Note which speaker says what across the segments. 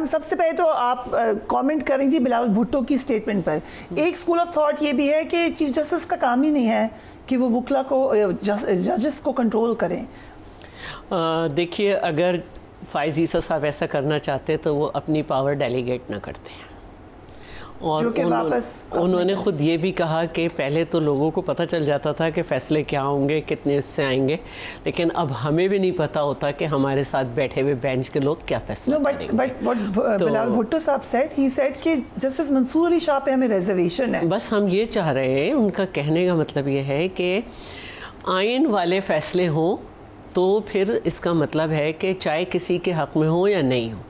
Speaker 1: सबसे पहले तो आप कमेंट कर रही थी बिलावल भुट्टो की स्टेटमेंट पर। एक स्कूल ऑफ थॉट ये भी है कि चीफ जस्टिस का काम ही नहीं है कि वो वकला को जजेस को कंट्रोल करें।
Speaker 2: देखिए, अगर फायज़ ईसा साहब ऐसा करना चाहते तो वो अपनी पावर डेलीगेट ना करते हैं। और उन्होंने खुद ये भी कहा कि पहले तो लोगों को पता चल जाता था कि फ़ैसले क्या होंगे, कितने उससे आएंगे, लेकिन अब हमें भी नहीं पता होता कि हमारे साथ बैठे हुए बेंच के लोग क्या फैसला करेंगे।
Speaker 1: बट बिलावल भुट्टो साहब सेड कि जस्टिस मंसूर अली शाह पे हमें रिजर्वेशन है।
Speaker 2: बस हम ये चाह रहे हैं, उनका कहने का मतलब ये है कि आइन वाले फ़ैसले हों तो फिर इसका मतलब है कि चाहे किसी के हक़ में हो या नहीं हो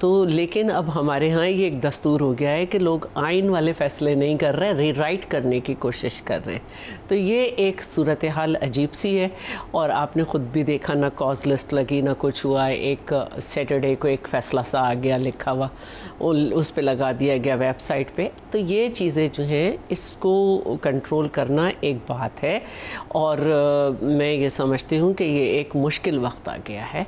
Speaker 2: तो, लेकिन अब हमारे यहाँ ये एक दस्तूर हो गया है कि लोग आइन वाले फ़ैसले नहीं कर रहे, रीराइट करने की कोशिश कर रहे हैं। तो ये एक सूरत हाल अजीब सी है। और आपने ख़ुद भी देखा, ना कॉज लिस्ट लगी ना कुछ हुआ। एक सैटरडे को एक फ़ैसला सा आ गया लिखा हुआ, उस पर लगा दिया गया वेबसाइट पे। तो ये चीज़ें जो हैं, इसको कंट्रोल करना एक बात है, और मैं ये समझती हूँ कि ये एक मुश्किल वक्त आ गया है।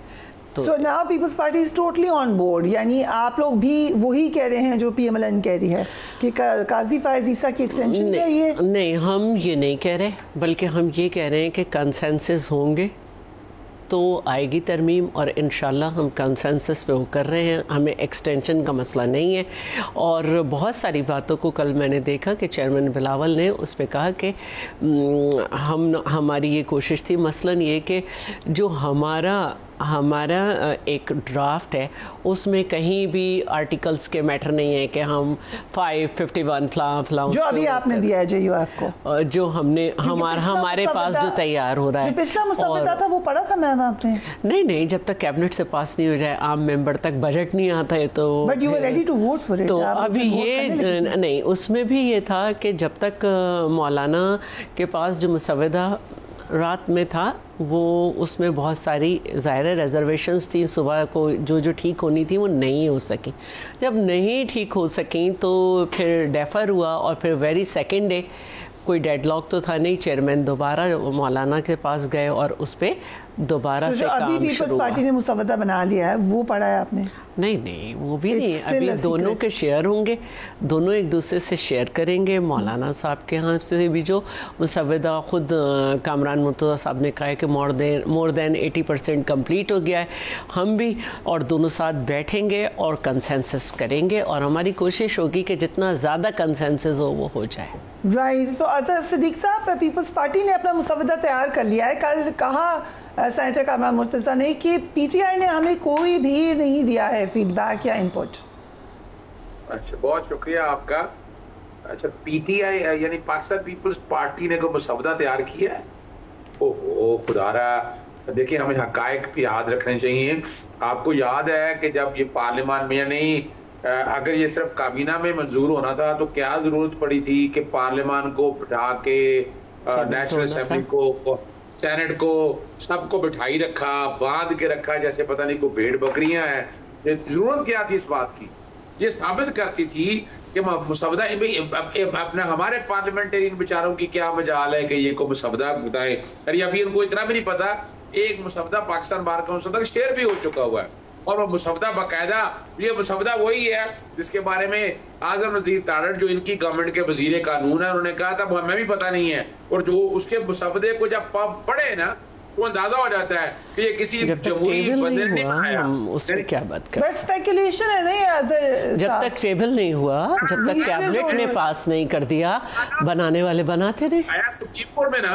Speaker 1: So now People's Party is totally on board, यानी आप लोग भी वही कह रहे हैं जो PMLN कह रही है कि काजी फायज़ ईसा की एक्सटेंशन चाहिए?
Speaker 2: नहीं, हम ये नहीं कह रहे, बल्कि हम ये कह रहे हैं कि कंसेंसस होंगे तो आएगी तरमीम, और इंशाल्लाह हम कंसेंसस पे वो कर रहे हैं। हमें एक्सटेंशन का मसला नहीं है। और बहुत सारी बातों को कल मैंने देखा कि चेयरमैन बिलावल ने उस पर कहा कि हमारी ये कोशिश थी, मसलन ये कि जो हमारा एक ड्राफ्ट है उसमें कहीं भी आर्टिकल्स के मैटर नहीं है कि हम 551 फलां
Speaker 1: जो अभी आपने दिया है JUF को,
Speaker 2: जो हमने हमारे पास जो तैयार हो रहा है,
Speaker 1: जो पिछला मुसव्वदा था वो पढ़ा था मैम आपने?
Speaker 2: नहीं, जब तक कैबिनेट से पास नहीं हो जाए, आम मेंबर तक बजट नहीं आता है तो
Speaker 1: but you were ready to vote for it.
Speaker 2: तो अभी ये नहीं, उसमें भी ये था कि जब तक मौलाना के पास जो मुसव्वदा रात में था वो, उसमें बहुत सारी ज़ाहिर रिजर्वेशंस थी सुबह को जो ठीक होनी थी वो नहीं हो सकी। जब नहीं ठीक हो सकी तो फिर डेफर हुआ, और फिर वेरी सेकेंड डे कोई डेडलॉक तो था नहीं, चेयरमैन दोबारा मौलाना के पास गए और उस पर दोबारा से काम शुरू हुआ।
Speaker 1: पार्टी ने मुसव्वदा बना लिया है, वो पढ़ा है आपने?
Speaker 2: नहीं, वो भी नहीं। अभी दोनों के शेयर होंगे, दोनों एक दूसरे से शेयर करेंगे। मौलाना साहब के यहाँ से भी जो मुसव्वदा, खुद कामरान मुर्तज़ा साहब ने कहा है कि मोर देन 80% कम्प्लीट हो गया है। हम भी और दोनों साथ बैठेंगे और कंसेंसस करेंगे, और हमारी कोशिश होगी कि जितना ज़्यादा कंसेंसस हो वो हो जाए।
Speaker 1: राइट। सो अज़हर सिद्दीक साहब, पीपल्स पार्टी ने अपना मुसव्वदा तैयार कर लिया है। कल कहा सेनेटर कामरान मुर्तज़ा ने कि PTI ने हमें कोई भी नहीं दिया है फीडबैक या इनपुट।
Speaker 3: अच्छा, बहुत शुक्रिया आपका। अच्छा, PTI यानी पाकिस्तान पीपल्स पार्टी ने कोई मुसव्वदा तैयार किया है? ओहो खुदारा, देखिए हमें हकायक भी याद रखने चाहिए। आपको याद है कि जब ये पार्लियामान में, नहीं अगर ये सिर्फ काबीना में मंजूर होना था तो क्या जरूरत पड़ी थी कि पार्लियामान को बिठा के नेशनल असेंबली को, सेनेट को, सबको बिठाई रखा, बांध के रखा जैसे पता नहीं कोई भेड़ बकरियां हैं। ये जरूरत क्या थी इस बात की? ये साबित करती थी कि मुसव्वदा अपना हमारे पार्लियामेंटेरियन बेचारों की क्या मजाल है कि ये को मुसव्वदा बताए। अरे अभी इनको इतना भी नहीं पता, एक मुसव्वदा पाकिस्तान बार काउंसिल तक शेयर भी हो चुका हुआ है, और वो मुसव्वदा बाकायदा, ये मुसव्वदा वही है जिसके बारे में आज़म नज़ीर तारड़ जो इनकी गवर्नमेंट के वजीर कानून है, उन्होंने कहा था हमें भी पता नहीं है। और जो उसके मुसव्वदे को जब पढ़े ना तो अंदाजा हो जाता है कि ये किसी जमहूरी बंदे ने बनाया।
Speaker 2: उसमें क्या बात कर,
Speaker 1: बस स्पेकुलेशन है नहीं।
Speaker 2: जब तक टेबल नहीं हुआ, जब तक कैबिनेट ने पास नहीं कर दिया, बनाने वाले बनाते रहे।
Speaker 3: आया सुप्रीम कोर्ट में ना,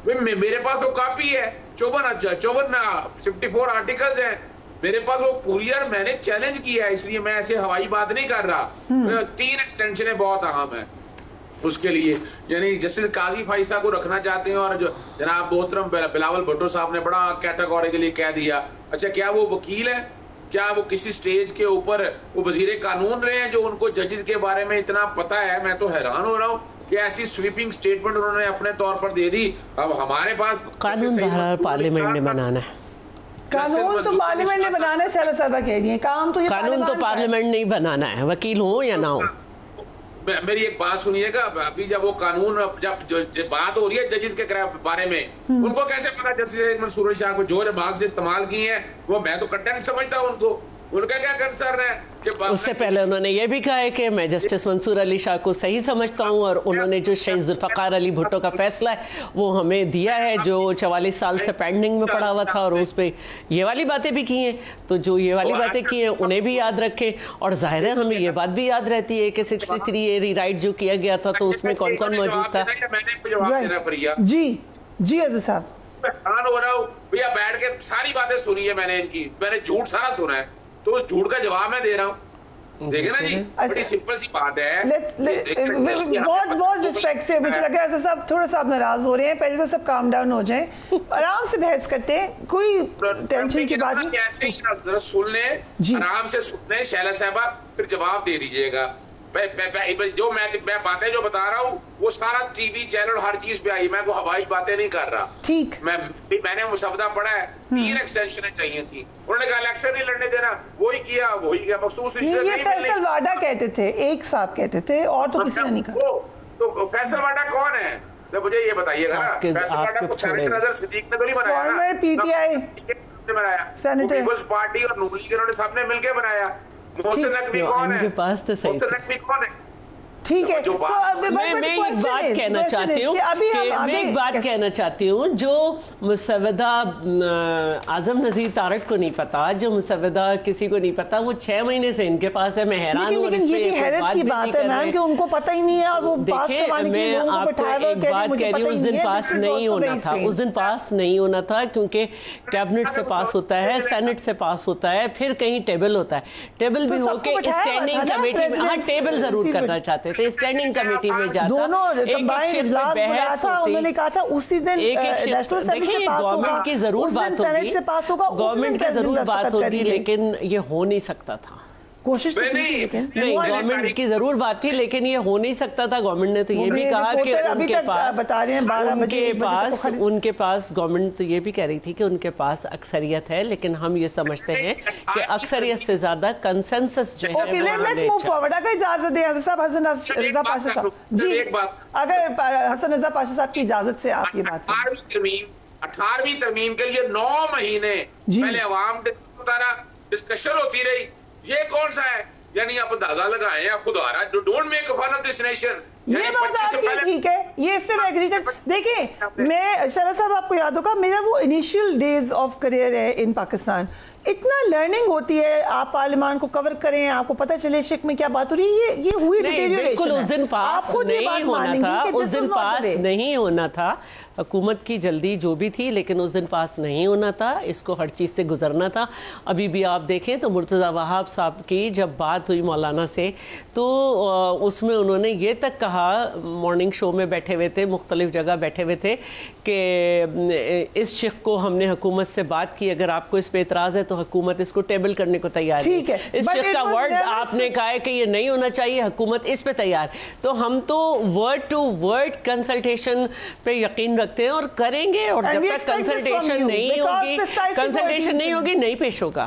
Speaker 3: मेरे पास तो कापी है, 54 आर्टिकल्स हैं मेरे पास, वो पूरी यार मैंने चैलेंज किया है, इसलिए मैं ऐसे हवाई बात नहीं कर रहा। 3 एक्सटेंशन बहुत अहम है उसके लिए, यानी जस्टिस काजी फाइसा को रखना चाहते हैं, और जो जनाब मोहतरम बिलावल भुट्टो साहब ने बड़ा कैटेगोरिकली कह दिया। अच्छा, क्या वो वकील है? क्या वो किसी स्टेज के ऊपर वो वजीर कानून रहे हैं जो उनको जजेस के बारे में इतना पता है? मैं तो हैरान हो रहा हूँ कि ऐसी स्वीपिंग स्टेटमेंट उन्होंने अपने तौर पर दे दी। अब हमारे पास
Speaker 2: कानून पार्लियामेंट ने बनाना है,
Speaker 1: कानून तो पार्लियामेंट ने बनाना है। चलो साहबा कह रही है, काम तो ये
Speaker 2: कानून तो पार्लियामेंट नहीं बनाना है, वकील हो या ना हो।
Speaker 3: मेरी एक बात सुनिएगा, अभी जब वो कानून जब बात हो रही है जजेस के बारे में, उनको कैसे पता जस्टिस मंसूर अली शाह को जो रिमार्क्स इस्तेमाल किए हैं वो मैं तो कंटेंट समझता हूँ उनको। उनका क्या कंसर्न है कि
Speaker 2: उससे पहले उन्होंने ये भी कहा है कि मैं जस्टिस मंसूर अली शाह को सही समझता हूं और उन्होंने जो शेख जुल्फकार अली भुट्टो का फैसला है वो हमें दिया है, जो 44 साल से पेंडिंग में पड़ा हुआ था, और उस पर ये वाली बातें भी की हैं। तो जो ये वाली बातें की हैं उन्हें भी याद रखें, और जाहिर है हमें ये बात भी याद रहती है कि 63 ए रीराइट जो किया गया था तो उसमें कौन कौन मौजूद था।
Speaker 1: जी जी अजीज साहब,
Speaker 3: हैरान हो रहा हूँ भैया, बैठ के सारी बातें सुनी है मैंने इनकी, मैंने झूठ सारा सुना है, तो उस झूठ का जवाब मैं दे रहा हूँ। देखे ना जी, बड़ी सिंपल सी बात है।
Speaker 1: बहुत बहुत रिस्पेक्ट से, मुझे लगा ऐसा सब थोड़ा सा आप नाराज हो रहे हैं, पहले तो सब काम डाउन हो जाएं, आराम से बहस करते हैं, कोई टेंशन की बात नहीं।
Speaker 3: ऐसे ही जरा सुन ले, आराम से सुन ले शैला साहबा, फिर जवाब दे दीजिएगा। जो मैं बातें जो बता रहा हूँ वो सारा टीवी चैनल हर चीज पे आई, मैं को हवाई बातें नहीं कर रहा।
Speaker 1: ठीक,
Speaker 3: मैंने मुसवदा पढ़ा है, 3 एक्सटेंशनें चाहिए थी, उन्होंने कहा इलेक्शन नहीं लड़ने देना, वही किया मखसूस।
Speaker 1: ये फैसल वाडा कहते थे, एक साहब कहते थे, और तो किसी ने नहीं कहा।
Speaker 3: तो फैसल वाडा कौन है, तो मुझे ये बताइएगा ना। फैसल वाडा को सेनेटर नजर सिद्दीक ने तो नहीं बनाया ना,
Speaker 1: पीटीआई
Speaker 3: बनाया, पीपल्स पार्टी और नून लीग इन्होंने सबने मिलकर बनाया। मोहसिन नकवी कौन है? मोहसिन नकवी कौन है?
Speaker 1: ठीक है,
Speaker 2: मैं एक बात कहना चाहती हूँ, मैं एक बात कहना चाहती हूँ, जो मुसवदा आजम नज़ीर तारक को नहीं पता, जो मुसवदा किसी को नहीं पता, वो 6 महीने से इनके पास है। मैं हैरान हूँ,
Speaker 1: लेकिन ये भी हैरत की बात है मैम कि उनको पता ही नहीं है, और वो पास करवाने के लिए लोगों को बैठाया हुआ है।
Speaker 2: एक बात कह रही हूँ, उस दिन पास नहीं होना था, उस दिन पास नहीं होना था, क्योंकि कैबिनेट से पास होता है, सेनेट से पास होता है, फिर कहीं टेबल होता है, टेबल भी होके स्टैंडिंग कमेटी में, हाँ टेबल जरूर करना चाहते थे, स्टैंडिंग कमेटी में जाता,
Speaker 1: दोनों उन्होंने कहा था उसी दिन
Speaker 2: देखिए गवर्नमेंट की जरूर बात होगी, गवर्नमेंट की जरूर बात होगी, लेकिन ये हो नहीं सकता था।
Speaker 1: कोशिश तो
Speaker 2: नहीं, गवर्नमेंट की जरूर बात थी, लेकिन ये हो नहीं सकता था। गवर्नमेंट ने तो ये भी कहा कि उनके पास गवर्नमेंट तो ये भी कह रही थी कि उनके पास अक्सरियत है, लेकिन हम ये समझते हैं कि अक्सरियत से ज्यादा कंसेंसस जो है।
Speaker 1: इजाजत दें हसन रजा पाशा साहब जी, अगर हसन रजा पाशा साहब की इजाजत से आप ये बात
Speaker 3: 18वीं तरमीम के लिए 9 महीने पहले अवाम डिस्कशन होती रही, ये कौन सा है? यानी आप अंदाजा लगाएं, आप खुद आ रहा है, don't make fun of this nation.
Speaker 1: ये बात आपकी ठीक है, ये इससे मैं एग्री कर। देखिए, मैं शरा साहब आपको याद होगा मेरा वो इनिशियल डेज ऑफ करियर है इन पाकिस्तान, इतना लर्निंग होती है, आप पार्लियामान को कवर करें, आपको पता चले शिक में क्या बात हो रही है, ये हुई
Speaker 2: बिल्कुल उस दिन पास नहीं होना था, उस दिन पास नहीं होना था, हुकूमत की जल्दी जो भी थी, लेकिन उस दिन पास नहीं होना था, इसको हर चीज़ से गुजरना था। अभी भी आप देखें तो मुर्तज़ा वहाब साहब की जब बात हुई मौलाना से, तो उसमें उन्होंने ये तक कहा, मॉर्निंग शो में बैठे हुए थे, मुख्तलिफ जगह बैठे हुए थे, कि इस शिक को हमने हुकूमत से बात की, अगर आपको इस पर एतराज़ है तो हुकूमत इसको टेबल करने को तैयार है। इस शिक का वर्ड आपने कहा है कि ये नहीं होना चाहिए, हुकूमत इस पे तैयार, तो हम तो वर्ड टू वर्ड कंसल्टेशन पे यकीन रखते हैं और करेंगे, और जब तक कंसल्टेशन नहीं होगी नहीं पेश होगा।